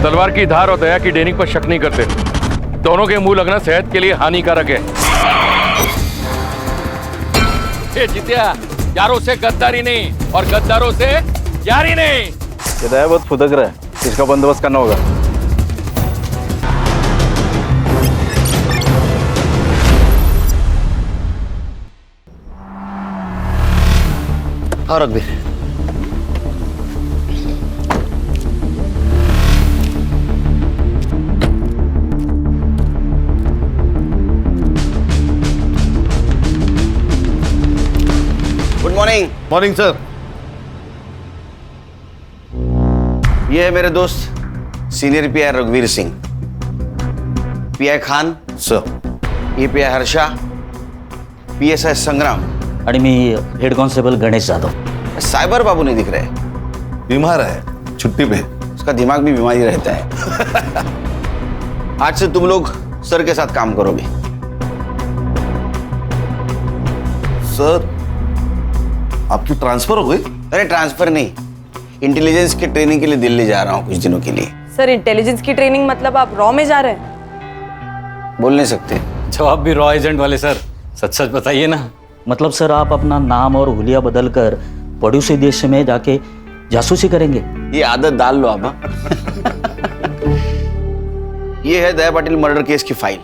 तलवार की धार और दया की डेनिक पर शक नहीं करते। दोनों के मुंह लगना सेहत के लिए हानिकारक है। ये जितिया, यारों से गद्दारी नहीं और गद्दारों से यारी नहीं। ये दया बहुत फुदक रहा है, इसका बंदोबस्त करना होगा। और रघुवीर, गुड मॉर्निंग। Morning sir. ये है मेरे दोस्त सीनियर पीआई रघुवीर सिंह, पीआई खान सर। ये पीआई हर्षा, पीएसआई संग्राम आणि मी head constable Ganesh Jadhav. Cyber बाबू नहीं दिख रहे, बीमार है, छुट्टी पे। उसका दिमाग भी बीमारी रहता है। आज से तुम लोग सर के साथ काम करोगे। सर, आपकी ट्रांसफर हो गई? अरे ट्रांसफर नहीं, इंटेलिजेंस की ट्रेनिंग के लिए दिल्ली जा रहा हूँ कुछ दिनों के लिए। सर इंटेलिजेंस की ट्रेनिंग मतलब आप रॉ में जा रहे हैं? बोल नहीं सकते। जवाब भी रॉ एजेंट वाले सर, सच सच बताइए ना। मतलब सर आप अपना नाम और हुलिया बदल कर पड़ोसी देश में जाके जासूसी करेंगे? ये आदत डाल लो आप। ये है दया पाटिल मर्डर केस की फाइल।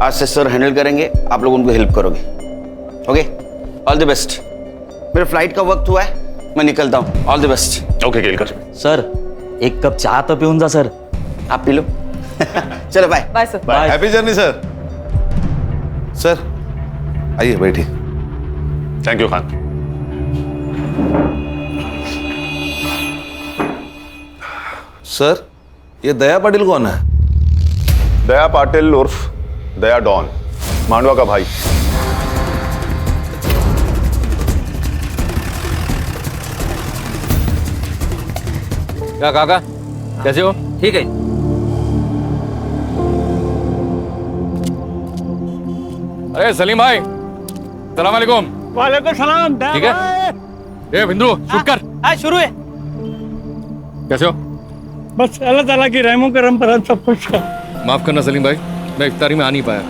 आज से सर हैंडल करेंगे, आप लोग उनको हेल्प करोगे। Okay, all the best. मेरे फ्लाइट का वक्त हुआ है, मैं निकलता हूँ। All the best. Okay Kelkar. Sir एक कप चाय तो पिऊन जा सर। आप पी लो। चलो bye. Bye sir. Bye. Happy journey sir. Sir आइए बैठिए। Thank you Khan. सर, ये दया पाटिल कौन है? दया पाटिल उर्फ दया डॉन, मांडवा का भाई। क्या काका, कैसे हो? ठीक है। अरे सलीम भाई, सलाम वालेकुम। वालेकुम सलाम। ठीक है, ए बिंदु शूट कर। शुरू है। कैसे हो? बस अल्लाह ताला की रहमो करम पर हम सब कुछ है। माफ करना सलीम भाई, मैं इफ्तारी में आ नहीं पाया,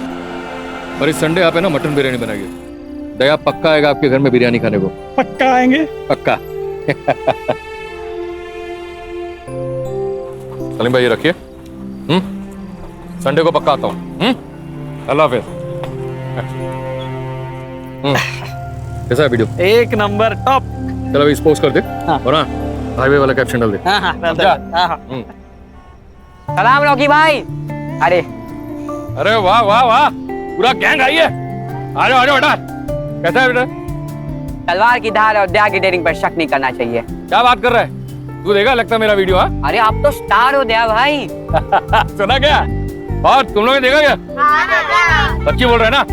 और इस संडे आप है ना मटन बिरयानी बनाइए। दया पक्का आएगा आपके घर में बिरयानी खाने को। पक्का आएंगे। पक्का। सलीम भाई ये रखिए। संडे को पक्का आता हूँ। अल्लाह हाफिज। कैसा है वीडियो? एक नंबर टॉप। चलो अभी पोस्ट कर दे। हाँ। और हाँ, हाईवे वाला कैप्शन डाल दे। सलाम लौकी भाई। अरे अरे वाह वाह वाह, पूरा गैंग आई है। आ जाओ बेटा। कैसा है बेटा? तलवार की धार और दया की डेरिंग पर शक नहीं करना चाहिए। क्या बात कर रहा है तू? देखा लगता है मेरा वीडियो? हाँ अरे आप तो स्टार हो दया भाई। सुना क्या? और तुम लोगों ने देखा क्या? सच्ची बोल रहे हैं ना?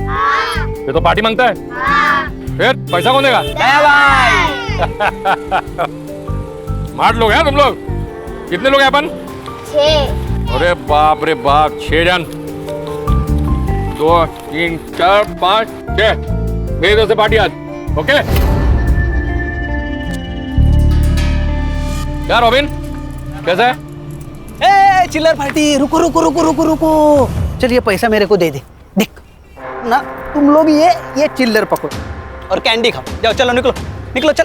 ये तो पार्टी मांगता है। फिर पैसा कौन देगा? दया भाई। स्मार्ट लोग हैं तुम लोग। कितने लोग हैं अपन? 6। अरे बाप रे बाप, 6 जन। 2 3 4 5 6 मेरी तरफ से पार्टी आज। ओके क्या रॉबिन, कैसा है? ए चिल्लर पार्टी, रुको रुको रुको रुको रुको। चल ये पैसा मेरे को दे दे। देख ना, तुम लोग ये चिल्लर पकड़ो और कैंडी खाओ। जाओ चलो, निकलो निकलो चल।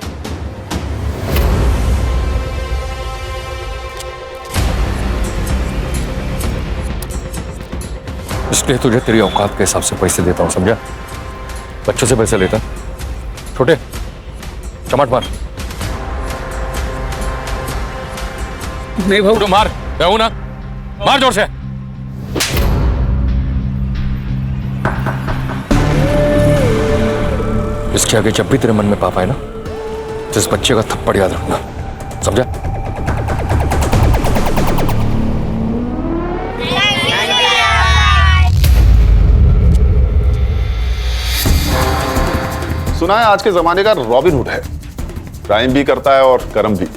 इसलिए तुझे तेरी औकात के हिसाब से पैसे देता हूँ, समझा? बच्चों से पैसे लेता छोटे चमट मार। नहीं भाऊ, तो मार कहूँ ना, मार जोर से। इसके आगे जब भी तेरे मन में पाप आए ना, तो इस बच्चे का थप्पड़ याद रखना, समझा? सुना है आज के जमाने का रॉबिन हुड है, क्राइम भी करता है और कर्म भी।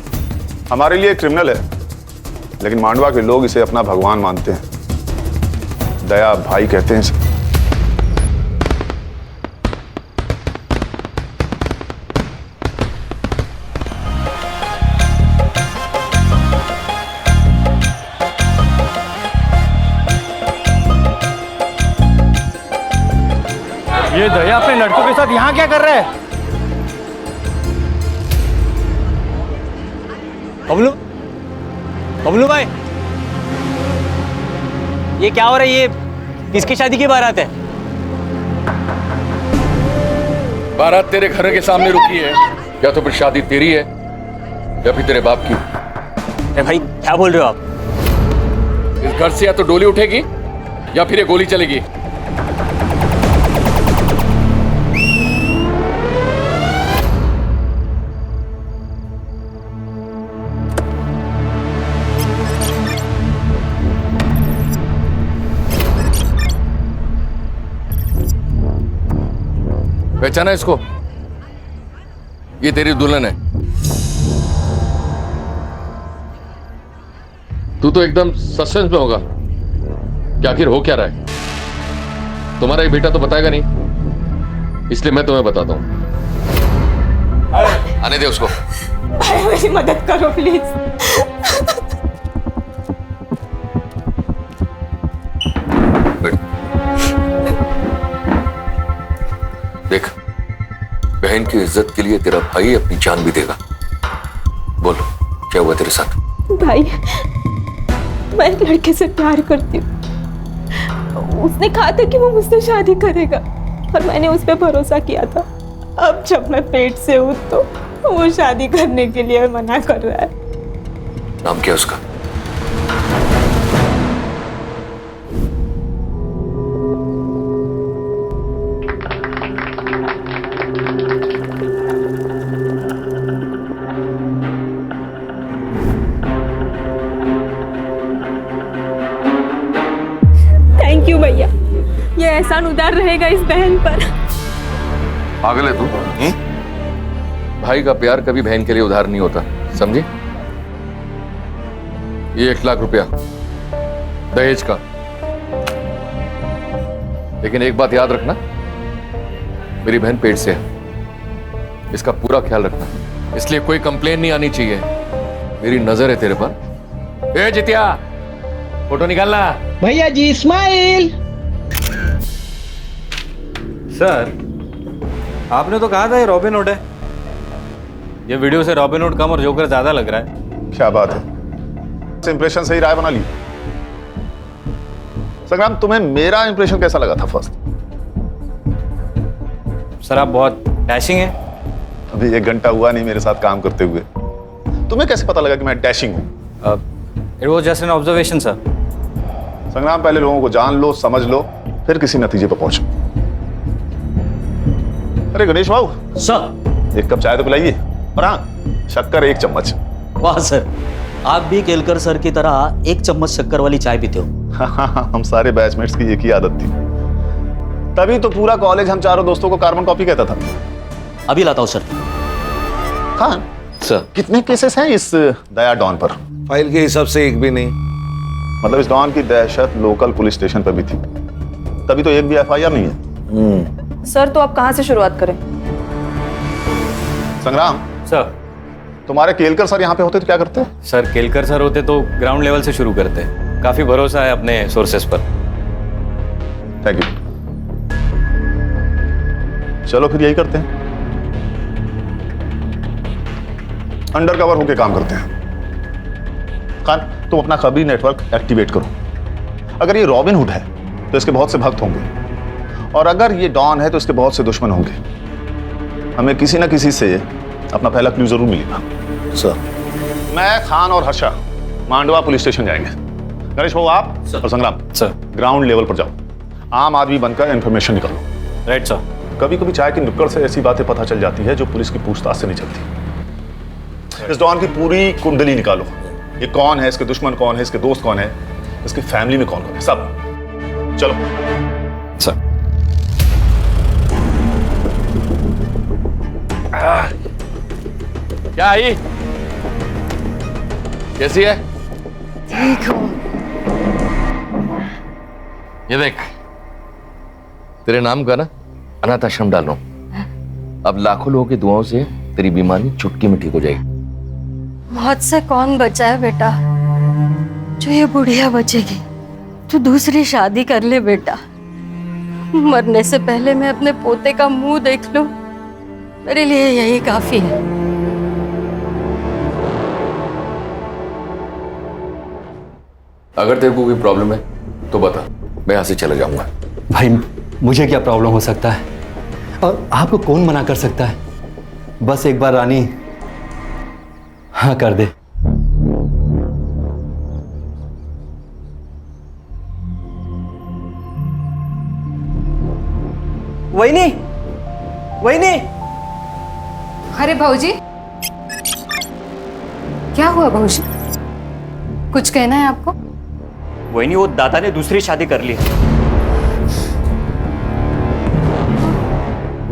हमारे लिए क्रिमिनल है, लेकिन मांडवा के लोग इसे अपना भगवान मानते हैं। दया भाई कहते हैं इसे। ये दया अपने लड़कों के साथ यहाँ क्या कर रहा है? बबलू, बबलू भाई, ये क्या हो रहा है? ये किसकी शादी की बारात है? बारात तेरे घर के सामने रुकी है, या तो फिर शादी तेरी है या फिर तेरे बाप की। अरे भाई क्या बोल रहे हो आप? इस घर से या तो डोली उठेगी या फिर ये गोली चलेगी। पहचाना इसको? ये तेरी दुल्हन है। तू तो एकदम सस्पेंस में होगा कि आखिर हो क्या रहा है। तुम्हारा ये बेटा तो बताएगा नहीं, इसलिए मैं तुम्हें बताता हूं। आने दे उसको। भाई मेरी मदद करो प्लीज। देख, बहन की इज्जत के लिए तेरा भाई अपनी जान भी देगा। बोल, क्या हुआ तेरे साथ? भाई मैं एक लड़के से प्यार करती हूँ। उसने कहा था कि वो मुझसे शादी करेगा और मैंने उस पर भरोसा किया था। अब जब मैं पेट से हूँ तो वो शादी करने के लिए मना कर रहा है। नाम क्या उसका? थैंक यू भैया, ये एहसान उदार रहेगा इस बहन पर। पागल है तू? भाई का प्यार कभी बहन के लिए उधार नहीं होता, समझी? ये 1 लाख रुपया दहेज का। लेकिन एक बात याद रखना, मेरी बहन पेट से है, इसका पूरा ख्याल रखना, इसलिए कोई कंप्लेन नहीं आनी चाहिए। मेरी नजर है तेरे पर। ए जितिया, फोटो निकालना। भैया जी स्माइल। सर, आपने तो कहा था ये रॉबिन हुड है। ये वीडियो से रॉबिन हुड कम और जोकर ज्यादा लग रहा है। क्या बात है, इंप्रेशन सही राय बना ली। संग्राम, तुम्हें मेरा इंप्रेशन कैसा लगा था फर्स्ट? सर आप बहुत डैशिंग हैं। अभी 1 घंटा हुआ नहीं मेरे साथ काम करते हुए, तुम्हें कैसे पता लगा कि मैं डैशिंग हूं? It was just an observation sir. संग्राम, पहले लोगों को जान लो, समझ लो, फिर किसी नतीजे पर पहुंचो। अरे गणेश बाबू सर। 1 कप चाय तो पिलाइए, और हाँ, शक्कर 1 चम्मच। वाह सर, आप भी केलकर सर की तरह 1 चम्मच शक्कर वाली चाय पीते हो। हम सारे बैचमेट्स की एक ही आदत थी, तभी तो पूरा कॉलेज हम चारों दोस्तों को कार्बन कॉपी कहता था। अभी लाता हूँ सर। खान सर, कितने केसेस हैं इस दया डॉन पर? फाइल के हिसाब से एक भी नहीं। मतलब इस डॉन की दहशत लोकल पुलिस स्टेशन पर भी थी, तभी तो एक भी FIR नहीं है। सर तो आप कहाँ से शुरुआत करें? संग्राम सर। तुम्हारे केलकर सर यहाँ पे होते तो क्या करते? सर केलकर सर होते तो ग्राउंड लेवल से शुरू करते। काफी भरोसा है अपने सोर्सेस पर। Thank you. चलो फिर यही करते हैं, अंडर कवर होके काम करते हैं। खान, तुम अपना खबरी नेटवर्क एक्टिवेट करो। अगर ये रॉबिन हुड है तो इसके बहुत से भक्त होंगे, और अगर ये डॉन है तो इसके बहुत से दुश्मन होंगे। हमें किसी ना किसी से अपना पहला क्लू जरूर मिलेगा। सर, मैं, खान और हर्षा मांडवा पुलिस स्टेशन जाएंगे। गणेश बाबू आप और संग्राम सर। ग्राउंड लेवल पर जाओ, आम आदमी बनकर इंफॉर्मेशन निकालो। Right sir. कभी कभी चाय की नुक्कड़ से ऐसी बातें पता चल जाती है जो पुलिस की पूछताछ से नहीं चलती। इस डॉन की पूरी कुंडली निकालो, ये कौन है, इसके दुश्मन कौन है, इसके दोस्त कौन है, इसकी फैमिली में कौन कौन है, सब। चलो सर। क्या आई? कैसी है? ठीक हूँ। ये देख, तेरे नाम का ना अनाथ आश्रम डाल रहा हूं। अब लाखों लोगों की दुआओं से तेरी बीमारी चुटकी में ठीक हो जाएगी। मौत से कौन बचा है बेटा? जो ये बुढ़िया बचेगी। तू दूसरी शादी कर ले बेटा, मरने से पहले मैं अपने पोते का मुंह देख लूं, मेरे लिए यही काफी है। अगर तेरे को कोई प्रॉब्लम है तो बता, मैं यहाँ से चला जाऊंगा। भाई मुझे क्या प्रॉब्लम हो सकता है और आपको कौन मना कर सकता है? बस एक बार रानी हाँ कर दे। वहीनी, वहीनी। अरे भाऊजी, क्या हुआ भाऊजी? कुछ कहना है आपको? वही वो दादा ने दूसरी शादी कर ली।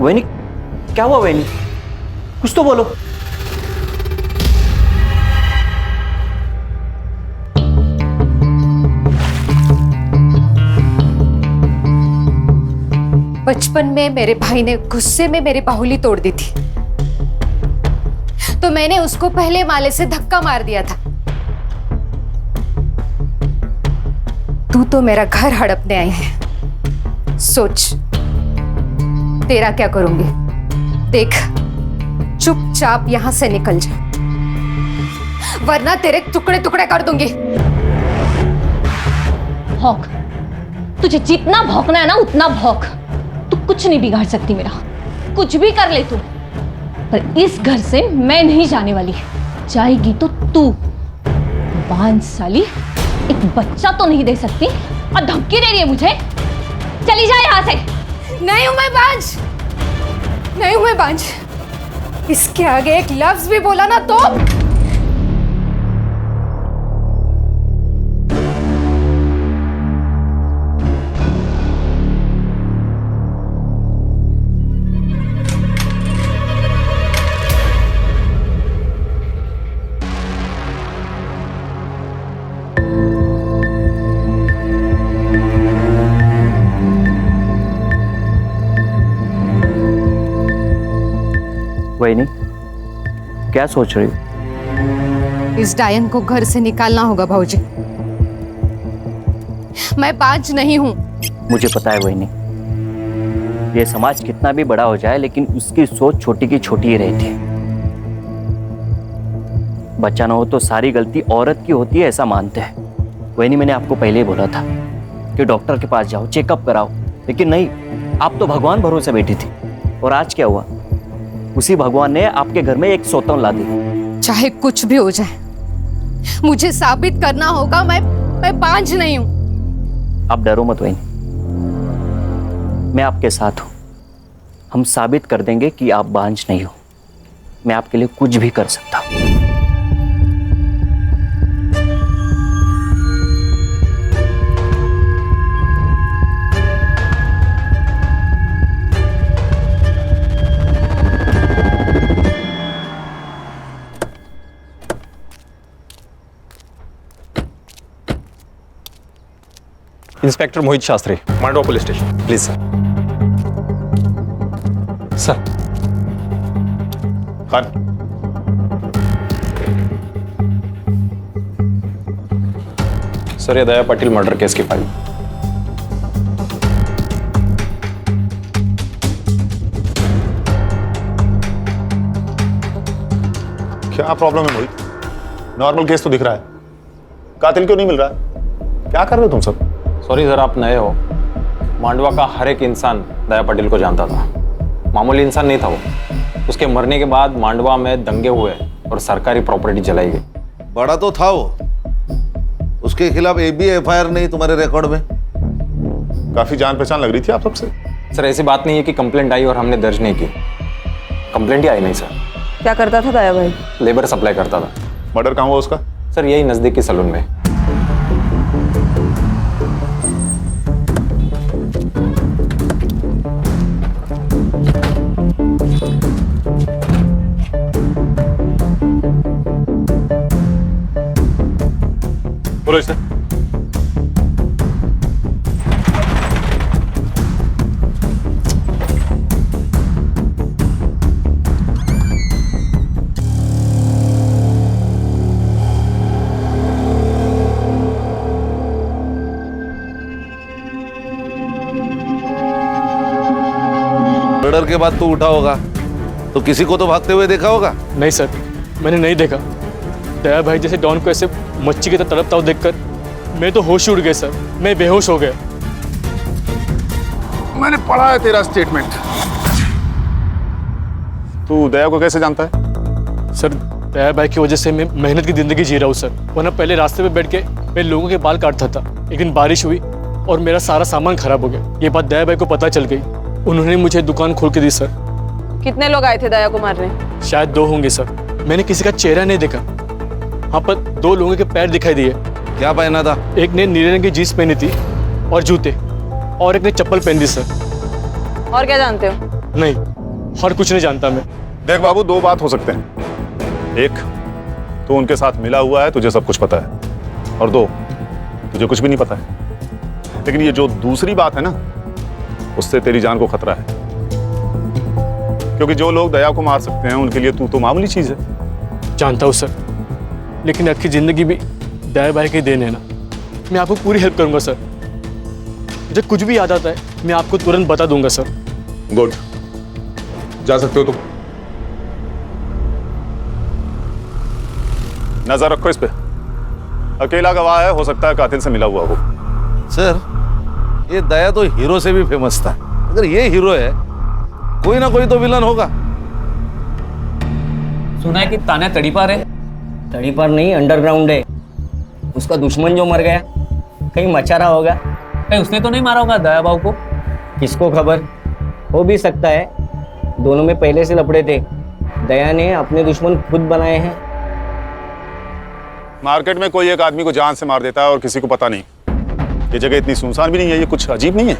वही क्या हुआ? वही कुछ तो बोलो। बचपन में मेरे भाई ने गुस्से में मेरी बाहुली तोड़ दी थी, तो मैंने उसको पहले माले से धक्का मार दिया था। तू तो मेरा घर हड़पने आई है, सोच तेरा क्या करूंगी। देख, चुपचाप यहां से निकल जा, वरना तेरे टुकड़े टुकड़े कर दूंगी। भौंक, तुझे जितना भौंकना है ना उतना भौंक। तू कुछ नहीं बिगाड़ सकती मेरा, कुछ भी कर ले तू, पर इस घर से मैं नहीं जाने वाली। जाएगी तो तू। बांझ साली, एक बच्चा तो नहीं दे सकती और धमकी दे रही है मुझे। चली जा यहाँ से। नहीं हूं मैं बांझ, नहीं हूं मैं बांझ। इसके आगे एक लफ्ज भी बोला ना तो वही क्या सोच रही हो? इस डायन को घर से निकालना होगा भाऊजी। मैं बांझ नहीं हूं। मुझे पता है वही नहीं, ये समाज कितना भी बड़ा हो जाए लेकिन उसकी सोच छोटी की छोटी ही रहती है। बच्चा ना हो तो सारी गलती औरत की होती है, ऐसा मानते हैं। वही नहीं, मैंने आपको पहले ही बोला था कि डॉक्टर के पास जाओ, चेकअप कराओ, लेकिन नहीं, आप तो भगवान भरोसे बैठी थी। और आज क्या हुआ? उसी भगवान ने आपके घर में एक सौतन ला दी। चाहे कुछ भी हो जाए, मुझे साबित करना होगा मैं बांझ नहीं हूं। आप डरो मत वही, मैं आपके साथ हूं। हम साबित कर देंगे कि आप बांझ नहीं हो। मैं आपके लिए कुछ भी कर सकता हूं। Inspector Mohit Shastri, Mandwa police station. Please sir. Sir. Khan, sir, ये दया पाटिल मर्डर केस की फाइल। क्या प्रॉब्लम है मोहित? नॉर्मल केस तो दिख रहा है, कातिल क्यों नहीं मिल रहा है? क्या कर रहे हो तुम सब? सॉरी सर, आप नए हो। मांडवा का हर एक इंसान दया पाटिल को जानता था। मामूली इंसान नहीं था वो। उसके मरने के बाद मांडवा में दंगे हुए और सरकारी प्रॉपर्टी जलाई गई। बड़ा तो था वो, उसके खिलाफ एक भी एफआईआर नहीं तुम्हारे रिकॉर्ड में? काफी जान पहचान लग रही थी आप सबसे। सर, ऐसी बात नहीं है कि कंप्लेंट आई और हमने दर्ज नहीं की। कंप्लेंट ही आई नहीं सर। क्या करता था दया भाई? लेबर सप्लाई करता था। मर्डर कहाँ हुआ उसका? सर, यही नजदीकी सलून में। बोलो इसे। मर्डर के बाद तू उठा होगा तो किसी को तो भागते हुए देखा होगा। नहीं सर, मैंने नहीं देखा। दया भाई जैसे डॉन को ऐसे मच्छी की तरह तड़पता हुआ देखकर मैं तो होश उड़ गए सर, मैं बेहोश हो गया। मैंने पढ़ा है तेरा स्टेटमेंट। तू दया को कैसे जानता है? सर दया भाई की वजह से मैं मेहनत की जिंदगी जी रहा हूँ सर, वरना पहले रास्ते पे बैठ के मैं लोगों के बाल काटता था। एक दिन बारिश हुई और मेरा सारा सामान खराब हो गया। ये बात दया भाई को पता चल गई, उन्होंने मुझे दुकान खोल के दी सर। कितने लोग आए थे दया को मारने? शायद 2 होंगे सर, मैंने किसी का चेहरा नहीं देखा। हाँ पर 2 लोगों के पैर दिखाई दिए। क्या पहना था? एक ने नीले रंग की जीन्स पहनी थी और जूते, और एक ने चप्पल पहन दी सर। और क्या जानते हो? नहीं, और कुछ नहीं जानता मैं। देख बाबू, 2 बात हो सकते हैं। एक, तू उनके साथ मिला हुआ है, तुझे सब कुछ पता है, और 2, तुझे कुछ भी नहीं पता है। लेकिन ये जो दूसरी बात है ना, उससे तेरी जान को खतरा है, क्योंकि जो लोग दया को मार सकते हैं उनके लिए तू तो मामूली चीज है। जानता हूँ सर, लेकिन आपकी जिंदगी भी दया भाई की देन है ना। मैं आपको पूरी हेल्प करूंगा सर। जब कुछ भी याद आता है मैं आपको तुरंत बता दूंगा सर। गुड, जा सकते हो तुम। नजर रखो इस पे, अकेला गवाह है, हो सकता है कातिल से मिला हुआ हो। सर ये दया तो हीरो से भी फेमस था। अगर ये हीरो है, कोई ना कोई तो विलन होगा। सुना है कि तान्या तड़ीपार है। तड़ीपार नहीं, अंडरग्राउंड है। उसका दुश्मन जो मर गया कहीं मचा रहा होगा। कहीं उसने तो नहीं मारा होगा दया बाबू को? किसको खबर, हो भी सकता है। दोनों में पहले से लपड़े थे। दया ने अपने दुश्मन खुद बनाए हैं। मार्केट में कोई एक आदमी को जान से मार देता है और किसी को पता नहीं। ये जगह इतनी सुनसान भी नहीं है, ये कुछ अजीब नहीं है?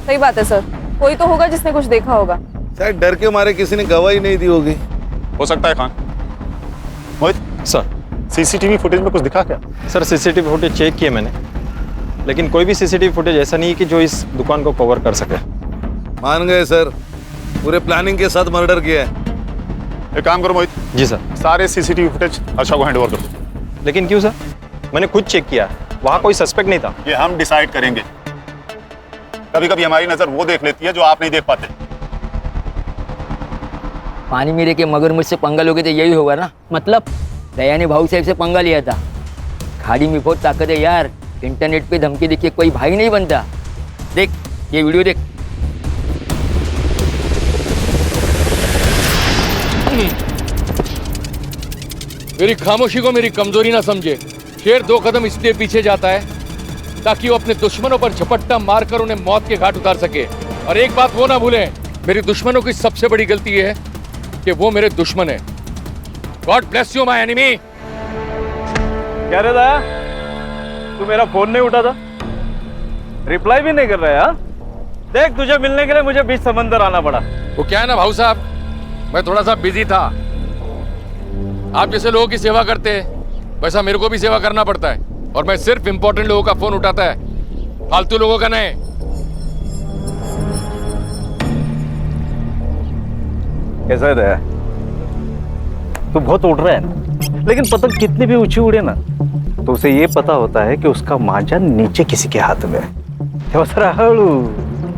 सही बात है सर, कोई तो होगा जिसने कुछ देखा होगा। शायद डर के मारे किसी ने गवाही नहीं दी होगी। हो सकता है। खान, मोहित सर, सीसीटीवी फुटेज में कुछ दिखा क्या? सर सीसीटीवी फुटेज चेक किए मैंने, लेकिन कोई भी सीसीटीवी फुटेज ऐसा नहीं है कि जो इस दुकान को कवर कर सके। मान गए सर, पूरे प्लानिंग के साथ मर्डर किया है। एक काम करो मोहित। जी सर। सारे सीसीटीवी फुटेज हर्षा को हैंडओवर कर दो। लेकिन क्यों सर? मैंने खुद चेक किया, वहां कोई सस्पेक्ट नहीं था। ये हम डिसाइड करेंगे। कभी कभी हमारी नजर वो देख लेती है जो आप नहीं देख पाते। पानी मेरे के मगरमच्छ से पंगा लोगे तो यही होगा ना। मतलब दया ने भाऊ साहब से पंगा लिया था। खाड़ी में बहुत ताकत है यार। इंटरनेट पे धमकी देखिए कोई भाई नहीं बनता। देख ये वीडियो देख। मेरी खामोशी को मेरी कमजोरी ना समझे। शेर 2 कदम इसलिए पीछे जाता है ताकि वो अपने दुश्मनों पर झपट्टा मारकर उन्हें मौत के घाट उतार सके। और एक बात वो ना भूलें, मेरे दुश्मनों की सबसे बड़ी गलती ये है कि वो मेरे दुश्मन है। God bless you my enemy. क्या रे दया, तू मेरा फोन नहीं उठाता, रिप्लाई भी नहीं कर रहा है? हाँ? देख तुझे मिलने के लिए मुझे बीच समंदर आना पड़ा। वो क्या है ना भाऊ साहब, मैं थोड़ा सा बिजी था। आप जैसे लोगों की सेवा करते हैं वैसा मेरे को भी सेवा करना पड़ता है, और मैं सिर्फ इंपॉर्टेंट लोगों का फोन उठाता है, फालतू लोगों का नहीं। कैसा है दया? तू बहुत उड़ रहा है ना, लेकिन पतंग कितनी भी ऊंची उड़े ना तो उसे ये पता होता है कि उसका मांझा नीचे किसी के हाथ में है। हळू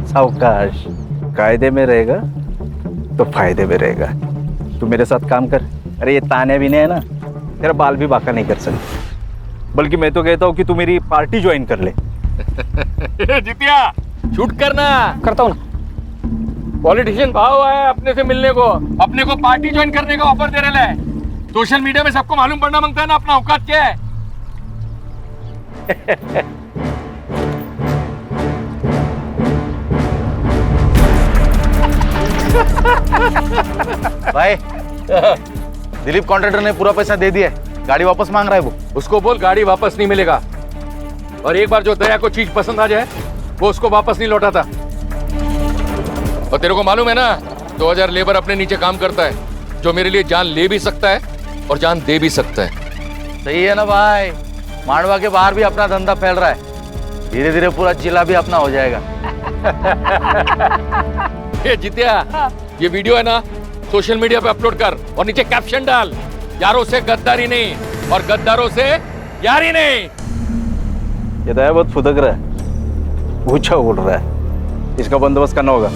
सावकाश, कायदे में रहेगा तो फायदे में रहेगा। तू मेरे साथ काम कर। अरे ये ताने भी नहीं है ना, तेरा बाल भी बाका नहीं कर सकते। बल्कि मैं तो कहता हूँ कि तू मेरी पार्टी ज्वाइन कर ले। जितिया शूट करना। करता हूँ ना। पॉलिटिशियन भाव है अपने से मिलने को, अपने को पार्टी ज्वाइन करने का ऑफर दे रहे हैं। सोशल मीडिया में सबको मालूम पड़ना मांगता है ना अपना औकात क्या है। भाई दिलीप कॉन्ट्रैक्टर ने पूरा पैसा दे दिया है, गाड़ी वापस मांग रहा है वो। उसको बोल गाड़ी वापस नहीं मिलेगा, और एक बार जो दया को चीज पसंद आ जाए वो उसको वापस नहीं लौटाता। और तेरे को मालूम है ना 2000 लेबर अपने नीचे काम करता है, जो मेरे लिए जान ले भी सकता है और जान दे भी सकता है। सही है ना भाई, मांडवा के बाहर भी अपना धंधा फैल रहा है, धीरे धीरे पूरा जिला भी अपना हो जाएगा। ये जितिया, ये वीडियो है ना सोशल मीडिया पे अपलोड कर और नीचे कैप्शन डाल, यारों से गद्दारी नहीं और गद्दारों से यारी नहीं। ये दया बहुत फुदक रहा है, ऊंचा उड़ रहा है, इसका बंदोबस्त करना होगा।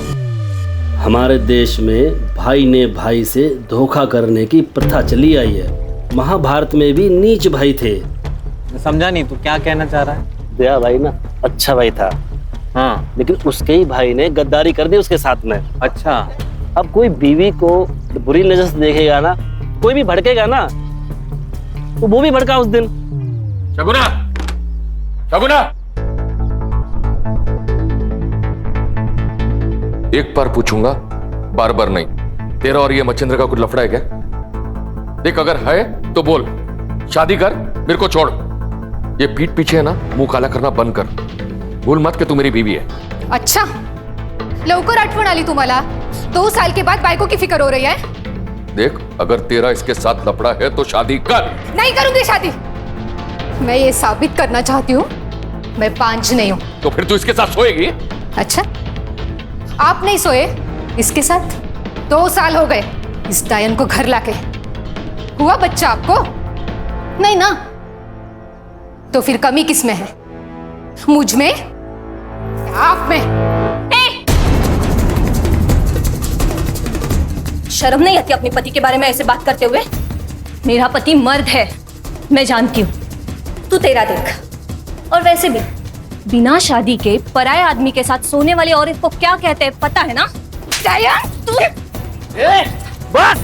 हमारे देश में भाई ने भाई से धोखा करने की प्रथा चली आई है। महाभारत में भी नीच भाई थे। समझा नहीं, तू क्या कहना चाह रहा है? दया भाई ना अच्छा भाई था, हाँ, लेकिन उसके ही भाई ने गद्दारी कर दी उसके साथ में। अच्छा। अब कोई बीवी को बुरी नजर से देखेगा ना, कोई भी भड़केगा ना, तो वो भी भड़का उस दिन। शगुना, शगुना, एक बार पूछूंगा, बार बार नहीं। तेरा और ये मच्छिंद्र का कुछ लफड़ा है क्या? देख, अगर है तो बोल, शादी कर, मेरे को छोड़। ये पीठ पीछे है ना, मुंह काला करना बंद कर। भूल मत कि तू मेरी बीवी है। अच्छा, लवकर आठवण आली तुम्हाला? 2 साल के बाद बायको की फिक्र हो रही है? देख, अगर तेरा इसके साथ लफड़ा है तो शादी कर। नहीं करूंगी शादी। मैं ये साबित करना चाहती हूँ मैं पांच नहीं हूँ। तो फिर तू इसके साथ सोएगी? अच्छा, आप नहीं सोए इसके साथ? 2 साल हो गए इस डायन को घर लाके। हुआ बच्चा आपको? नहीं ना? तो फिर कमी किस में है? मुझ में? आप में? शर्म नहीं आती अपने पति के बारे में ऐसे बात करते हुए? मेरा पति मर्द है, मैं जानती हूँ। तू तेरा देख। और वैसे भी बिना शादी के पराये आदमी के साथ सोने वाली औरत को क्या कहते हैं पता है ना? बस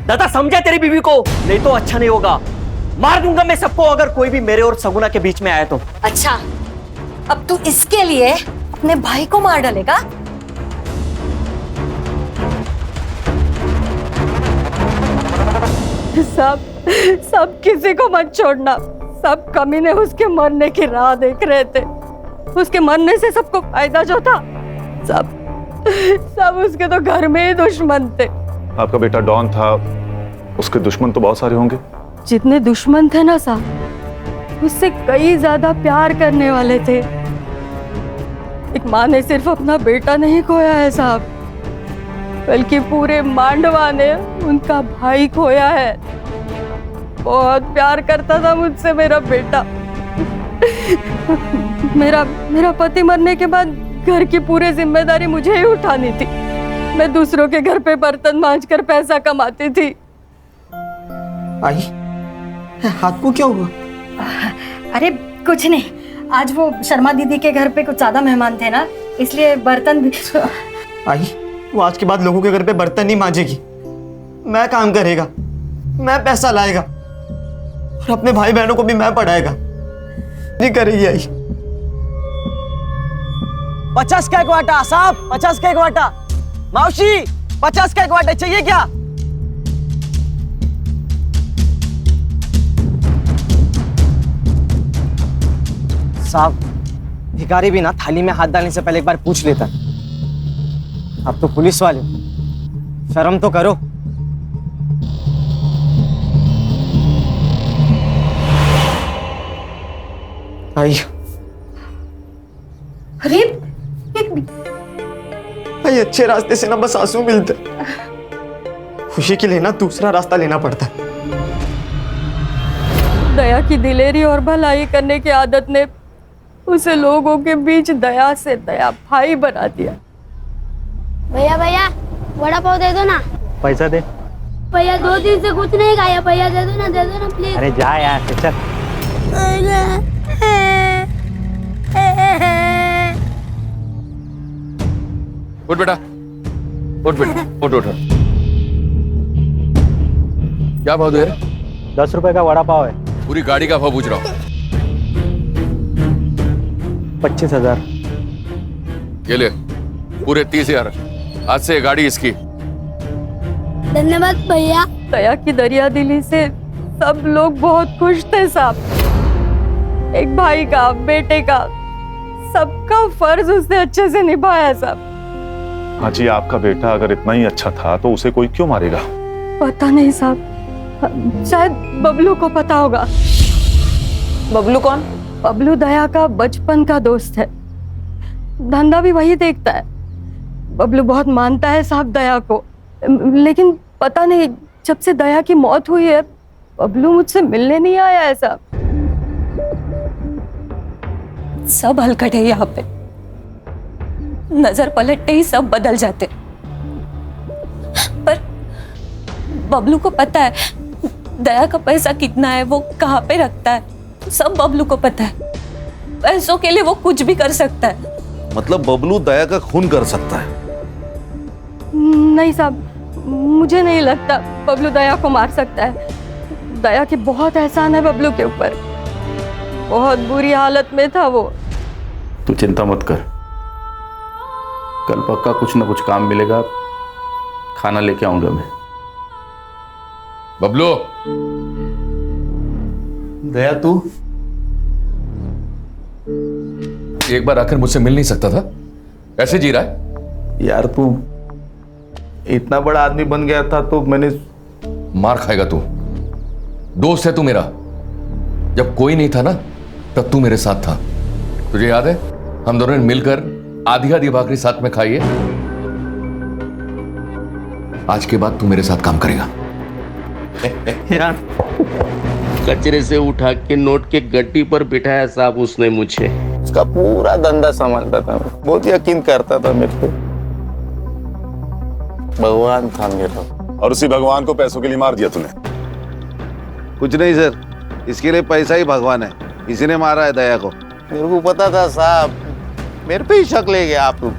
दादा, समझा तेरी बीवी को, नहीं तो अच्छा नहीं होगा। मार दूंगा मैं सबको अगर कोई भी मेरे और सगुना के बीच में आया तो। अच्छा, अब तू इसके लिए अपने भाई को मार डालेगा? सब किसी को मत छोड़ना। सब कमीने उसके मरने की राह देख रहे थे। उसके मरने से सबको फायदा जो था, सब उसके तो घर में ही दुश्मन थे। आपका बेटा डॉन था, उसके दुश्मन तो बहुत सारे होंगे। जितने दुश्मन थे ना साहब, उससे कई ज्यादा प्यार करने वाले थे। एक माँ ने सिर्फ अपना बेटा नहीं खोया है साहब, बल्कि पूरे मांडवा ने उनका भाई खोया है। बहुत प्यार करता था मुझसे मेरा बेटा। मेरा पति मरने के बाद घर की पूरी जिम्मेदारी मुझे ही उठानी थी। मैं दूसरों के घर पे बर्तन मांजकर पैसा कमाती थी। आई, हाथ को क्या हुआ? अरे कुछ नहीं, आज वो शर्मा दीदी के घर पे कुछ ज्यादा मेहमान थे ना, इसलिए बर्तन भी। आई, वो आज के बाद लोगों के घर पे बर्तन नहीं मांजेगी। मैं काम करेगा, मैं पैसा लाएगा और अपने भाई बहनों को भी मैं पढ़ाएगा। नहीं करेगी आई। 50 का एक वाटा साहब, 50 का एक वाटा। मावशी, 50 का एक वाटा चाहिए क्या? साहब, भिखारी भी ना थाली में हाथ डालने से पहले एक बार पूछ लेता। आप तो पुलिस वाले हो, शर्म तो करो। आई, अरे भाई, अच्छे रास्ते से ना बस आंसू मिलते, खुशी के लिए ना दूसरा रास्ता लेना पड़ता है। दया की दिलेरी और भलाई करने की आदत ने उसे लोगों के बीच दया से दया भाई बना दिया। भैया भैया, वड़ा पाव दे दो ना। पैसा दे। भैया 2 दिन से कुछ नहीं खाया, भैया दे दो ना प्लीज। अरे जा यार, चल। उठ बेटा, उठ बेटा, उठ उठ। क्या भाव दे रहे? 10 रुपए का वड़ा पाव है। पूरी गाड़ी का भाव पूछ रहा हूँ। 25,000। ये ले, पूरे 30,000। आज से गाड़ी इसकी। धन्यवाद भैया। दया की दरिया दिली से सब लोग बहुत खुश थे साहब। एक भाई का, बेटे का, सबका फर्ज उसने अच्छे से निभाया साहब। हाँ जी, आपका बेटा अगर इतना ही अच्छा था तो उसे कोई क्यों मारेगा? पता नहीं साहब, शायद बबलू को पता होगा। बबलू कौन? बबलू दया का बचपन का दोस्त है, धंधा भी वही देखता है। बबलू बहुत मानता है साहब दया को, लेकिन पता नहीं जब से दया की मौत हुई है बबलू मुझसे मिलने नहीं आया है साहब। सब हलकट है यहाँ पे। नजर पलटते ही सब बदल जाते। पर बबलू को पता है दया का पैसा कितना है, वो कहाँ पे रखता है, सब बबलू को पता है। पैसों के लिए वो कुछ भी कर सकता है। मतलब बबलू दया का खून कर सकता है? नहीं साहब, मुझे नहीं लगता बबलू दया को मार सकता है। दया के बहुत एहसान है बबलू के ऊपर, बहुत बुरी हालत में था वो। तू चिंता मत कर, कल पक्का कुछ ना कुछ काम मिलेगा, खाना लेके आऊंगा मैं। बबलू, दया तू एक बार आकर मुझसे मिल नहीं सकता था? कैसे जी रहा है? यार तू इतना बड़ा आदमी बन गया था तो मैंने। मार खाएगा तू, दोस्त है तू मेरा। जब कोई नहीं था ना तब तू मेरे साथ था। तुझे याद है हम दोनों ने मिलकर आधी आधी भाकरी साथ में खाई है। आज के बाद तू मेरे साथ काम करेगा। यार कचरे से उठा के नोट के गड्डी पर बिठाया साहब उसने मुझे। उसका पूरा धंधा संभालता था, बहुत यकीन करता था मेरे पे। भगवान था मेरा। और उसी भगवान को पैसों के लिए मार दिया तूने? कुछ नहीं सर, इसके लिए पैसा ही भगवान है, इसी ने मारा है दया को। मेरे को पता था साहब, मेरे पे ही शक ले गया आप लोग।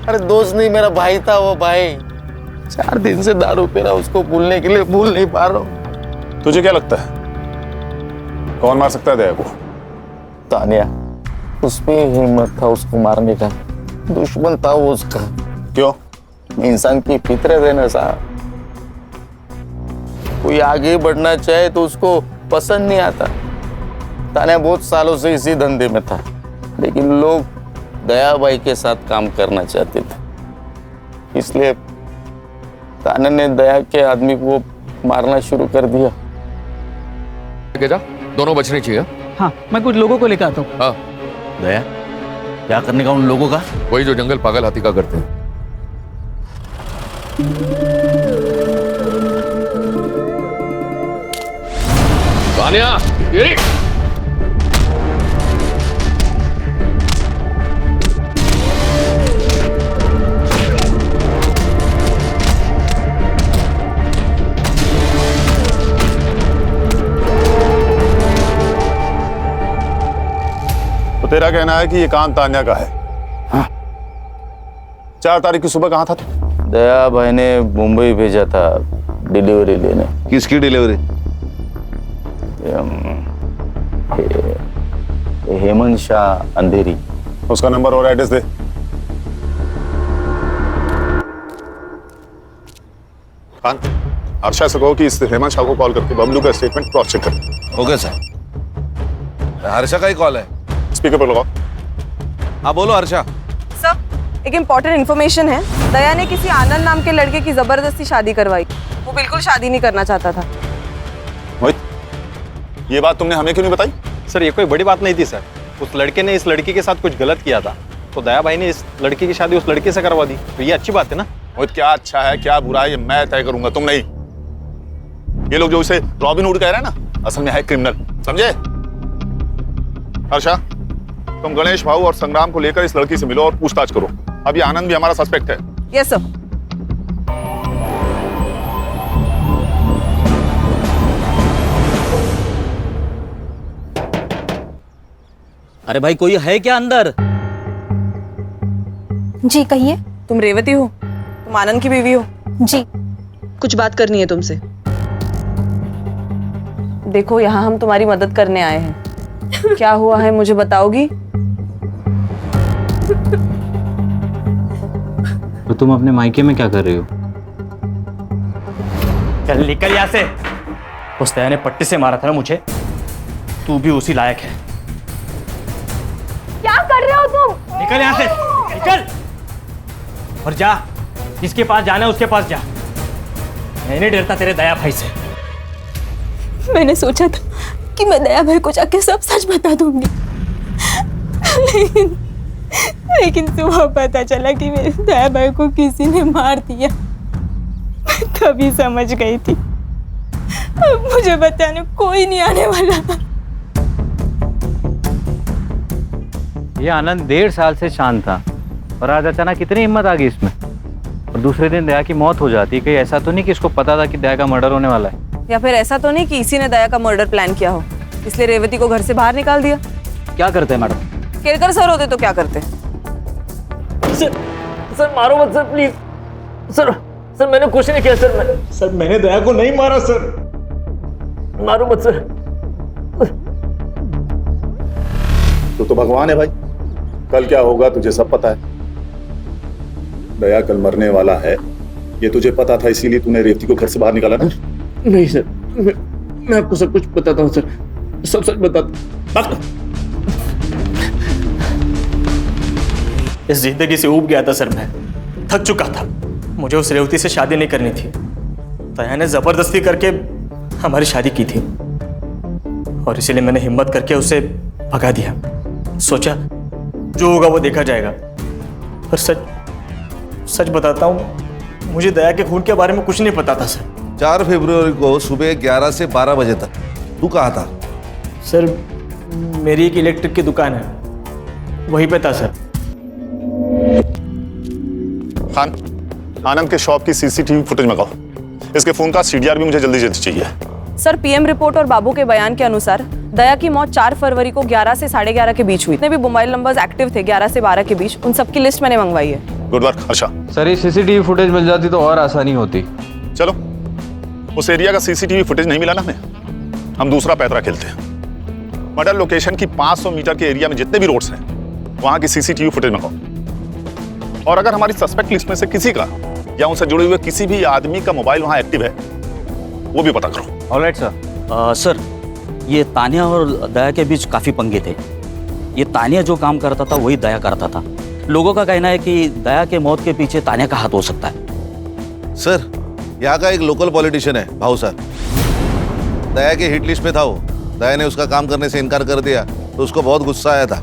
अरे दोस्त नहीं, मेरा भाई था वो भाई। 4 दिन से दारू पी रहा, उसको भूलने के लिए भूल नहीं पा रहा हूँ। तुझे क्या लगता है कौन मार सकता है दया को? तानिया, उसमें हिम्मत था उसको मारने का। दुश्मन था वो उसका। क्यों? इंसान की फितरत है ना साहब, कोई आगे बढ़ना चाहे तो उसको पसंद नहीं आता। तानिया बहुत सालों से इसी धंधे में था, लेकिन लोग दया भाई के साथ काम करना चाहते थे, इसलिए तान्या ने दया के आदमी को मारना शुरू कर दिया। दोनों बचने चाहिए। हाँ, मैं कुछ लोगों को लेकर आता हूँ। हाँ। दया क्या करने का उन लोगों का? वही जो जंगल पागल हाथी का करते हैं। तानिया, ये तो तेरा कहना है कि ये काम तान्या का है? हाँ। 4 तारीख की सुबह कहाँ था तू? दया भाई ने मुंबई भेजा था डिलीवरी लेने। किसकी डिलीवरी? हेमंत शाह अंधेरी। उसका नंबर और एड्रेस दे। खान, अर्षा से कहो कि इस हेमंत शाह को कॉल करके बबलू का स्टेटमेंट क्रॉस चेक कर। Okay sir. हर्षा का ही कॉल है। स्पीकर पर लगाओ। हाँ बोलो हर्षा। सर, एक इम्पोर्टेंट इन्फॉर्मेशन है। दया ने किसी आनंद नाम के लड़के की जबरदस्ती शादी करवाई। वो बिल्कुल शादी नहीं करना चाहता था। मोहित, ये बात तुमने हमें क्यों नहीं बताई? सर ये कोई बड़ी बात नहीं थी सर, उस लड़के ने इस लड़की के साथ कुछ गलत किया था, तो दया भाई ने इस लड़की की शादी उस लड़के से करवा दी, तो ये अच्छी बात है ना। मोहित, क्या अच्छा है क्या बुरा है ये मैं तय करूंगा, तुम नहीं। ये लोग जो इसे रॉबिन हुड कह रहे हैं ना, असल में है क्रिमिनल, समझे? हर्षा, तुम गणेश भाऊ और संग्राम को लेकर इस लड़की से मिलो और पूछताछ करो। अब ये आनंद भी हमारा सस्पेक्ट है। Yes sir. अरे भाई कोई है क्या अंदर? जी कहिए। तुम रेवती हो? तुम आनंद की बीवी हो? जी। कुछ बात करनी है तुमसे। देखो, यहाँ हम तुम्हारी मदद करने आए हैं। क्या हुआ है मुझे बताओगी? तो तुम अपने मायके में क्या कर रही हो? चल निकल यहाँ से। उस दया ने पट्टी से मारा था ना मुझे, तू भी उसी लायक है। क्या कर रहे हो तुम? निकल यहाँ से, निकल और जा, जिसके पास जाना है उसके पास जा। मैं नहीं डरता तेरे दया भाई से। मैंने सोचा था कि मैं दया भाई को जाके सब सच बता दूंगी, लेकिन सुबह पता चला कि मेरे दया भाई को किसी ने मार दिया। मैं तभी समझ गई थी अब मुझे बताने कोई नहीं आने वाला। ये आनंद 1.5 साल से शांत था, और आज अचानक कितनी हिम्मत आ गई इसमें। और दूसरे दिन दया की मौत हो जाती। कहीं ऐसा तो नहीं कि इसको पता था कि दया का मर्डर होने वाला है? या फिर ऐसा तो नहीं कि इसी ने दया का मर्डर प्लान किया हो, इसलिए रेवती को घर से बाहर निकाल दिया? क्या करते हैं मैडम? केरकर सर होते तो क्या करते? सर मारो मत सर, प्लीज सर। सर मैंने कुछ नहीं किया सर। मैंने दया को नहीं मारा सर। मारो मत सर। तू तो भगवान है भाई, कल क्या होगा तुझे सब पता है। दया कल मरने वाला है, ये तुझे पता था, इसीलिए तूने रेवती को घर से बाहर निकाला ना? नहीं सर, मैं आपको सब कुछ बताता हूँ सर, सब सच बताता। इस जिंदगी से ऊब गया था सर, मैं थक चुका था। मुझे उस रेवती से शादी नहीं करनी थी। दया ने जबरदस्ती करके हमारी शादी की थी और इसीलिए मैंने हिम्मत करके उसे भगा दिया। सोचा जो होगा वो देखा जाएगा। पर सच बताता हूँ, मुझे दया के खून के बारे में कुछ नहीं पता था सर। 4 फरवरी को सुबह 11 से 12 बजे तक तू कहाँ था? सर मेरी एक इलेक्ट्रिक की दुकान है, वहीं पे था सर। खान, आनंद के शॉप की सीसीटीवी फुटेज मंगाओ। इसके फोन का सीडीआर भी मुझे जल्दी जल्दी चाहिए। सर पीएम रिपोर्ट और बाबू के बयान के अनुसार दया की मौत 4 फरवरी को 11 से 11:30 के बीच हुई। जितने भी मोबाइल नंबर्स एक्टिव थे 11 से 12 के बीच, उन सबकी लिस्ट मैंने मंगवाई है। Good work Harsha. सर ये सीसीटीवी फुटेज मिल जाती तो और आसानी होती। चलो, उस एरिया का सीसीटीवी फुटेज नहीं मिला ना हमें, हम दूसरा पैतरा खेलते हैं। मर्डर लोकेशन की 500 मीटर के एरिया में जितने भी रोड्स हैं, वहां की सीसीटीवी फुटेज मंगाओ। और अगर हमारी सस्पेक्ट लिस्ट में से किसी का या उनसे जुड़े हुए किसी भी आदमी का मोबाइल वहां एक्टिव है, वो भी पता करो। Alright sir. सर ये तानिया और दया के बीच काफ़ी पंगे थे। ये तानिया जो काम करता था वही दया करता था। लोगों का कहना है कि दया के मौत के पीछे तानिया का हाथ हो सकता है। सर यहाँ का एक लोकल पॉलिटिशियन है भाऊ सर, दया के हिट लिस्ट में था वो। दया ने उसका काम करने से इनकार कर दिया तो उसको बहुत गुस्सा आया था।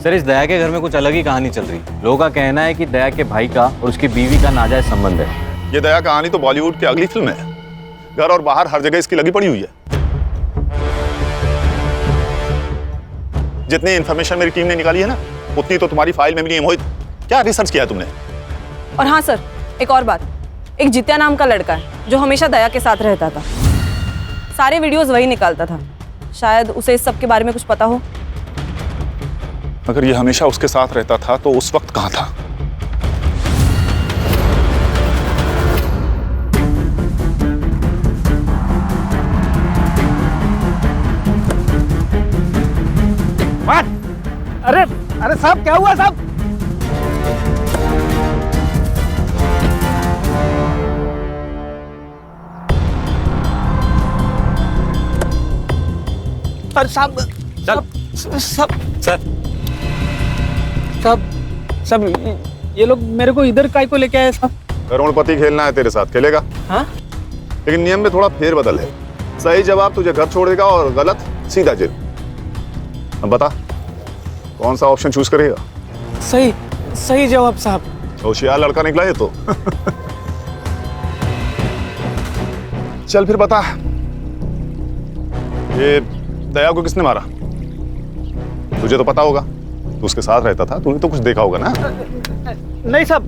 सर इस दया के घर में कुछ अलग ही कहानी चल रही। लोगों का कहना है कि दया के भाई का और उसकी बीवी का नाजायज संबंध है। ये दया कहानी तो बॉलीवुड की अगली फिल्म है। घर और बाहर हर जगह इसकी लगी पड़ी हुई है। जितनी इंफॉर्मेशन मेरी टीम ने निकाली है ना, उतनी तो तुम्हारी फाइल में मिली है। मोहित, क्या रिसर्च किया तुमने? और हाँ सर, एक और बात, एक जित्या नाम का लड़का है जो हमेशा दया के साथ रहता था। सारे वीडियोस वही निकालता था। शायद उसे इस सब के बारे में कुछ पता हो। अगर ये हमेशा उसके साथ रहता था तो उस वक्त कहाँ था? अरे साहब क्या हुआ साहब? अरे साहब सब ये लोग मेरे को इधर काय को लेके आए साहब? करोड़पति खेलना है तेरे साथ, खेलेगा? हाँ? लेकिन नियम में थोड़ा फेरबदल है। सही जवाब तुझे घर छोड़ेगा और गलत सीधा जेल। अब बता कौन सा ऑप्शन चूज करेगा? सही जवाब साहब। होशियार लड़का निकला ये तो। चल फिर बता, ये दया को किसने मारा? तुझे तो पता होगा, तू उसके साथ रहता था, तूने तो कुछ देखा होगा ना? नहीं साहब,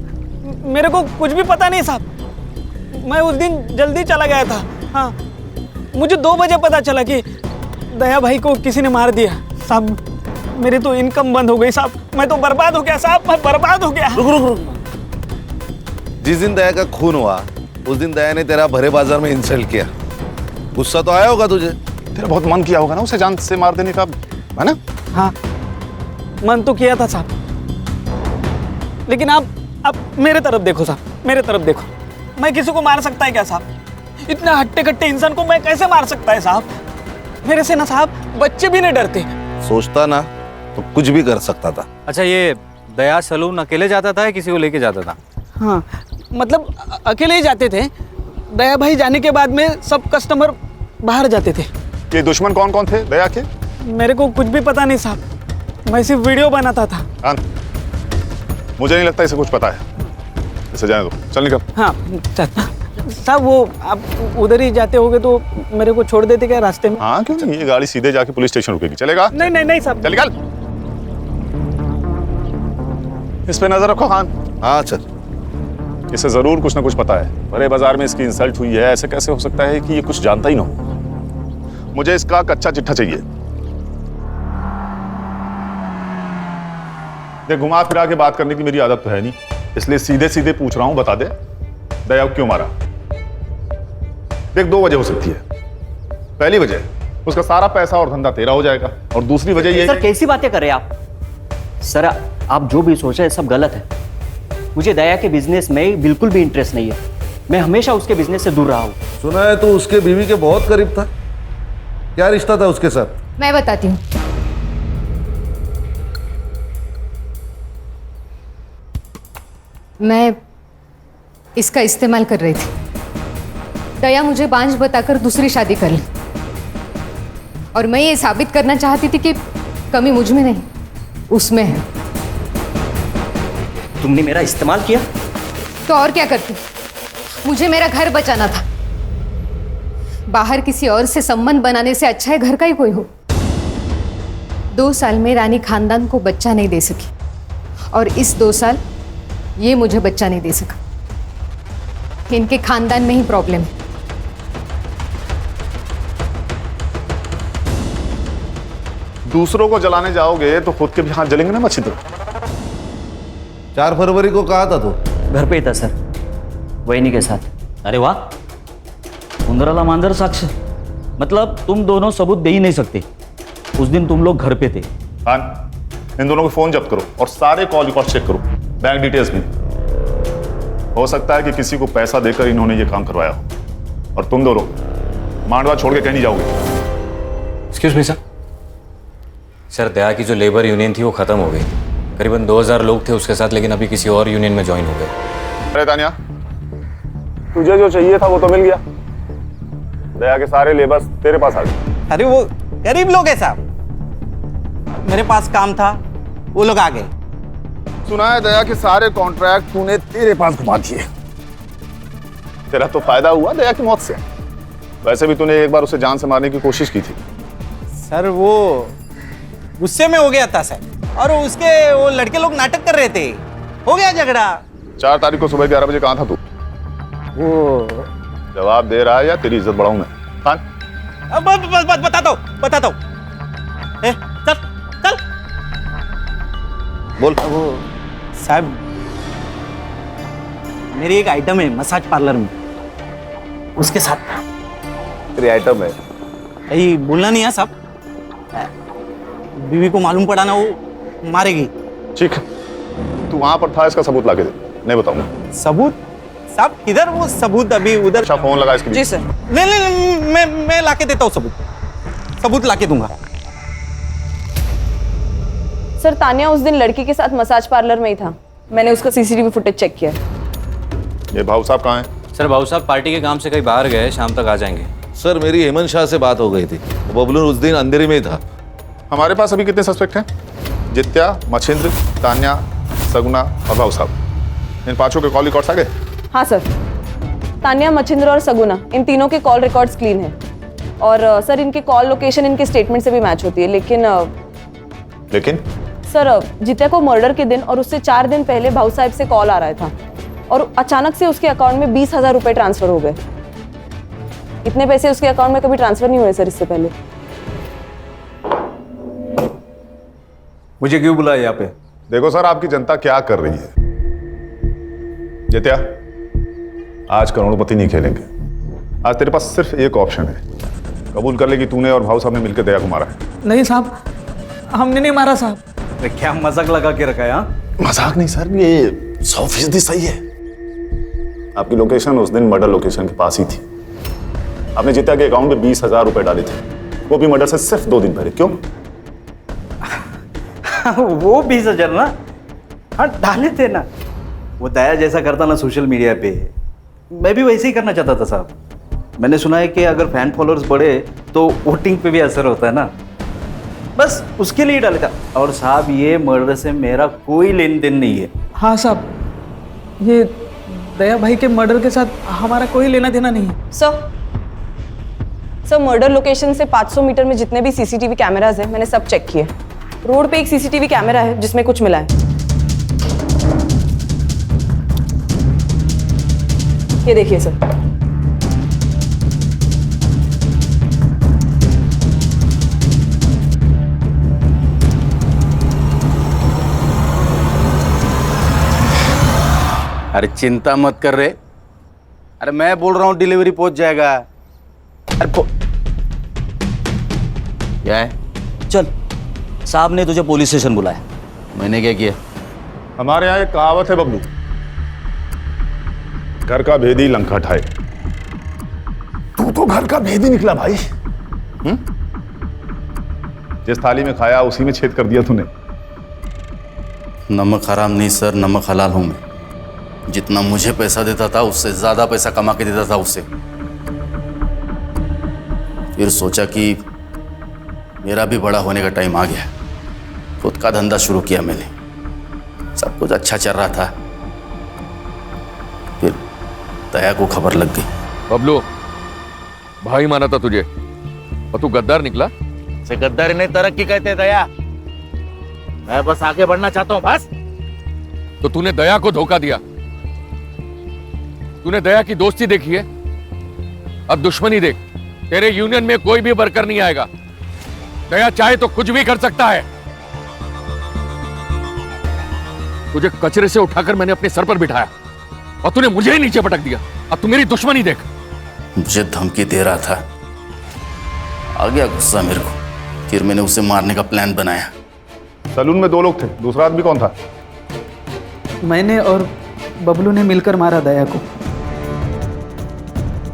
मेरे को कुछ भी पता नहीं साहब। मैं उस दिन जल्दी चला गया था। हाँ, मुझे 2 बजे पता चला कि दया भाई को किसी ने मार दिया साहब। मेरी तो इनकम बंद हो गई साहब। मैं तो बर्बाद हो गया साहब, मैं बर्बाद हो गया। रुक। जिस दिन दया का खून हुआ उस दिन दया ने तेरा भरे बाजार में इंसल्ट किया। गुस्सा तो आया होगा तुझे? तेरा बहुत मन किया होगा ना उसे जान से मार देने का, है ना? हाँ, मन तो किया था साहब। लेकिन आप मेरे तरफ देखो साहब, मेरे तरफ देखो। मैं किसी को मार सकता है क्या साहब? इतने हट्टे कट्टे इंसान को मैं कैसे मार सकता है साहब? मेरे से ना साहब बच्चे भी नहीं डरते। सोचता ना तो कुछ भी कर सकता था। अच्छा ये दया सलून अकेले जाता था या किसी को लेके जाता था? हाँ, मतलब अकेले ही जाते थे। दया भाई जाने के बाद में सब कस्टमर बाहर जाते थे। ये दुश्मन कौन कौन थे दया के? मेरे को कुछ भी पता नहीं साहब, मैं सिर्फ वीडियो बनाता था। मुझे नहीं लगता इसे कुछ पता है। इसे जाने दो, चल निकल। हाँ साहब, वो आप उधर ही जाते होगे तो मेरे को छोड़ देते क्या रास्ते में? हाँ क्यों नहीं, ये गाड़ी सीधे जाके पुलिस स्टेशन रुकेगी, चलेगा? नहीं साहब। चल निकल। इस पे नजर रखो खान। हाँ सर। इसे जरूर कुछ ना कुछ पता है। बड़े बाजार में इसकी इंसल्ट हुई है, ऐसे कैसे हो सकता है कि ये कुछ जानता ही ना हो। मुझे इसका कच्चा चिट्ठा चाहिए। देख, घुमा फिरा के बात करने की मेरी आदत तो है नहीं, इसलिए सीधे सीधे पूछ रहा हूं, बता दे दया को क्यों मारा। देख, दो वजह हो सकती है। पहली वजह, उसका सारा पैसा और धंधा तेरा हो जाएगा, और दूसरी वजह ये सर कैसी बातें कर रहे हैं आप? सर आप जो भी सोच रहे हैं सब गलत है। मुझे दया के बिजनेस में बिल्कुल भी इंटरेस्ट नहीं है। मैं हमेशा उसके बिजनेस से दूर रहा हूँ। सुना है तो उसके बीवी के बहुत करीब था। क्या रिश्ता था उसके साथ? मैं बताती हूँ। मैं इसका इस्तेमाल कर रही थी। दया मुझे बांझ बताकर दूसरी शादी कर ली, और मैं ये साबित करना चाहती थी कि कमी मुझ में नहीं उसमें है। तुमने मेरा इस्तेमाल किया? तो और क्या करती? मुझे मेरा घर बचाना था। बाहर किसी और से संबंध बनाने से अच्छा है घर का ही कोई हो। 2 साल में रानी खानदान को बच्चा नहीं दे सकी, और इस 2 साल ये मुझे बच्चा नहीं दे सका। इनके खानदान में ही प्रॉब्लम है। दूसरों को जलाने जाओगे तो खुद के भी हाथ जलेंगे ना मच्छिंद्र। 4 फरवरी को कहा था तो? घर पे ही था सर, वहीनी के साथ। अरे वाह, उंदराला मांजर साक्ष्य, मतलब तुम दोनों सबूत दे ही नहीं सकते। उस दिन तुम लोग घर पे थे। खान, इन दोनों के फोन जब्त करो और सारे कॉल रिकॉर्ड चेक करो, बैंक डिटेल्स भी। हो सकता है कि किसी को पैसा देकर इन्होंने ये काम करवाया हो। और तुम दोनों मांडवा छोड़ के कहीं नहीं जाओगे। Excuse me sir. सर, दया की जो लेबर यूनियन थी वो खत्म हो गई। करीबन 2000 लोग थे उसके साथ, लेकिन अभी किसी और यूनियन में ज्वाइन हो गए। अरे तानिया, तुझे जो चाहिए था वो तो मिल गया। दया के सारे लेबर्स तेरे पास आ गए। अरे वो गरीब लोग हैं साहब, मेरे पास काम था, वो लोग आ गए। सुना है दया के सारे कॉन्ट्रैक्ट तूने तेरे पास घुमा दिए। तेरा तो फायदा हुआ दया की मौत से। वैसे भी तूने एक बार उसे जान से मारने की कोशिश की थी। सर वो गुस्से में हो गया था सर, और उसके वो लड़के लोग नाटक कर रहे थे, हो गया झगड़ा। 4 तारीख को सुबह 11 बजे कहाँ था तू? वो जवाब दे रहा है या तेरी इज्जत बढ़ाऊं मैं? खान, बताता हूँ। चल चल बोल। वो साहब, मेरी एक आइटम है मसाज पार्लर में, उसके साथ। तेरी आइटम है? यही बोलना नहीं है साहब, बीवी को मालूम पड़ा ना वो मारेगी। ठीक है, तू वहां पर था, इसका सबूत लाके दे, नहीं बताऊंगा। सबूत? साहब किधर वो सबूत? अभी उधर। अच्छा, फोन लगा इसके लिए। जी सर। नहीं, मैं लाके देता हूँ सबूत लाके दूंगा। सर, तानिया उस दिन लड़की के साथ मसाज पार्लर में ही था। मैंने उसका सीसीटीवी फुटेज चेक किया। ये भाऊ साहब कहाँ हैं? सर, भाऊ साहब पार्टी के काम से कहीं बाहर गए, शाम तक आ जाएंगे। सर, मेरी हेमंत शाह से बात हो गई थी। बबलू उस दिन अंधेरे में ही था। हमारे पास अभी कितने सस्पेक्ट हैं? जित्या, मच्छिंद्र, तान्या, सगुना और भाऊ साहब। इन 5 के कॉल रिकॉर्ड्स आ गए? हाँ सर, तान्या, मच्छिंद्र और सगुना, इन तीनों के कॉल रिकॉर्ड्स क्लीन है। और सर, इनके कॉल लोकेशन इनके स्टेटमेंट से भी मैच होती है। लेकिन सर, जित्या को मर्डर के दिन और उससे 4 दिन पहले भाऊ साहब से कॉल आ रहा था, और अचानक से उसके अकाउंट में 20,000 रुपए ट्रांसफर हो गए। इतने पैसे उसके अकाउंट में कभी ट्रांसफर नहीं हुए सर इससे पहले। मुझे क्यों बुलाया यहाँ पे? देखो सर, आपकी जनता क्या कर रही है। जित्या, आज करोड़पति नहीं खेलेंगे। आज तेरे पास सिर्फ एक ऑप्शन है। कबूल कर ले कि तूने और भाऊ साहब ने मिलकर दया को मारा है। नहीं साहब, हमने नहीं मारा साहब। क्या मजाक लगा के रखा है? हाँ, मजाक नहीं सर, ये 100% सही है। आपकी लोकेशन उस दिन मर्डर लोकेशन के पास ही थी। आपने जित्या के अकाउंट में 20,000 रुपए डाले थे, वो भी मर्डर से सिर्फ 2 दिन पहले। क्यों? वो 20,000 ना, हाँ डाले थे ना। वो दया जैसा करता ना सोशल मीडिया पे, मैं भी वैसे ही करना चाहता था साहब। मैंने सुना है कि अगर फैन फॉलोअर्स बढ़े तो वोटिंग पे भी असर होता है ना, बस उसके लिए डाले था। और साहब, ये मर्डर से मेरा कोई लेन देन नहीं है। हाँ साहब, ये दया भाई के मर्डर के साथ हमारा कोई लेना देना नहीं है। सर, मर्डर लोकेशन से 500 मीटर में जितने भी सीसीटीवी कैमराज हैं, मैंने सब चेक किए। रोड पे एक सीसीटीवी कैमरा है जिसमें कुछ मिला है। ये देखिए सर। अरे चिंता मत कर रहे। अरे मैं बोल रहा हूँ डिलीवरी पहुंच जाएगा। अरे क्या है? चल, साहब ने तुझे पुलिस स्टेशन बुलाया। मैंने क्या किया? हमारे यहाँ एक कहावत है बबलू, घर का भेदी लंका ठाए। तू तो घर का भेदी निकला भाई। जिस थाली में खाया उसी में छेद कर दिया तूने। नमक हराम नहीं सर, नमक हलाल हूं मैं। जितना मुझे पैसा देता था उससे ज्यादा पैसा कमा के देता था उससे। फिर सोचा कि मेरा भी बड़ा होने का टाइम आ गया। खुद का धंधा शुरू किया मैंने। सब कुछ अच्छा चल रहा था, फिर दया को खबर लग गई। बबलू, भाई माना था तुझे और तू गद्दार निकला। से गद्दारी नहीं, तरक्की कहते दया। मैं बस आगे बढ़ना चाहता हूं बस। तो तूने दया को धोखा दिया। तूने दया की दोस्ती देखी है, अब दुश्मनी देख। तेरे यूनियन में कोई भी वर्कर नहीं आएगा। दया चाहे तो कुछ भी कर सकता है। तुझे कचरे से उठाकर मैंने अपने सर पर बिठाया और तूने मुझे ही नीचे पटक दिया। अब तू मेरी दुश्मनी देख। मुझे धमकी दे रहा था, आ गया गुस्सा मेरे को। फिर मैंने उसे मारने का प्लान बनाया। सलून में 2 लोग थे, दूसरा आदमी कौन था? मैंने और बबलू ने मिलकर मारा दया को।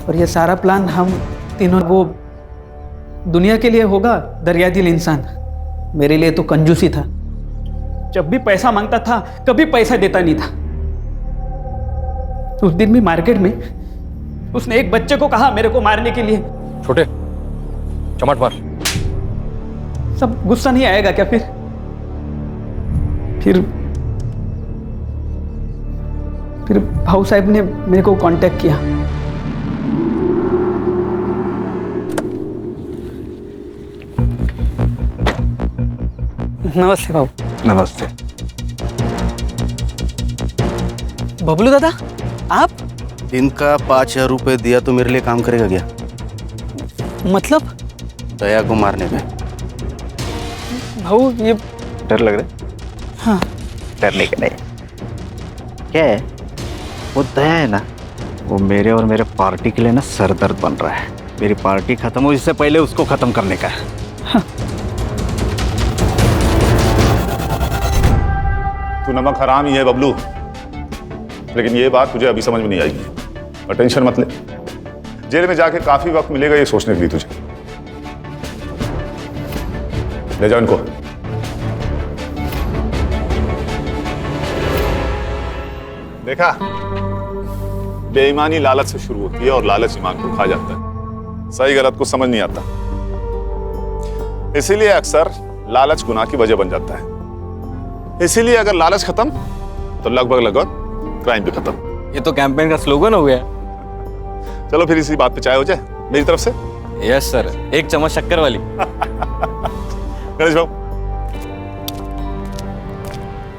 और ये सारा प्लान हम तीनों, वो दुनिया के लिए होगा दरियादिल इंसान, मेरे लिए तो कंजूसी था। जब भी पैसा मांगता था कभी पैसा देता नहीं था। उस दिन भी मार्केट में उसने एक बच्चे को कहा मेरे को मारने के लिए। छोटे, चमाट मार। सब गुस्सा नहीं आएगा क्या? फिर भाऊ साहब ने मेरे को कांटेक्ट किया। नमस्ते भाऊ। नमस्ते। बबलू दादा, आप? दिन का 5,000 रुपए दिया तो मेरे लिए काम करेगा क्या? मतलब? दया को मारने में। भाऊ ये डर लग रहा है? हाँ। डरने का नहीं। क्या है, वो दया है ना, वो मेरे और मेरे पार्टी के लिए ना सरदर्द बन रहा है। मेरी पार्टी खत्म हो इससे पहले उसको खत्म करने का है। हाँ। तू नमक हराम ही है बबलू, लेकिन ये बात तुझे अभी समझ में नहीं आएगी। और टेंशन मत ले, जेल में जाके काफी वक्त मिलेगा ये सोचने के लिए तुझे। ले जाओ इनको। देखा, बेईमानी लालच से शुरू होती है और लालच ईमान को खा जाता है। सही गलत को समझ नहीं आता, इसीलिए अक्सर लालच गुनाह की वजह बन जाता है। इसीलिए अगर लालच खत्म तो लगभग क्राइम भी खत्म। ये तो कैंपेन का स्लोगन हो गया। चलो फिर इसी बात पे चाय हो जाए मेरी तरफ से। यस सर, 1 चम्मच शक्कर वाली। गणेश बाबू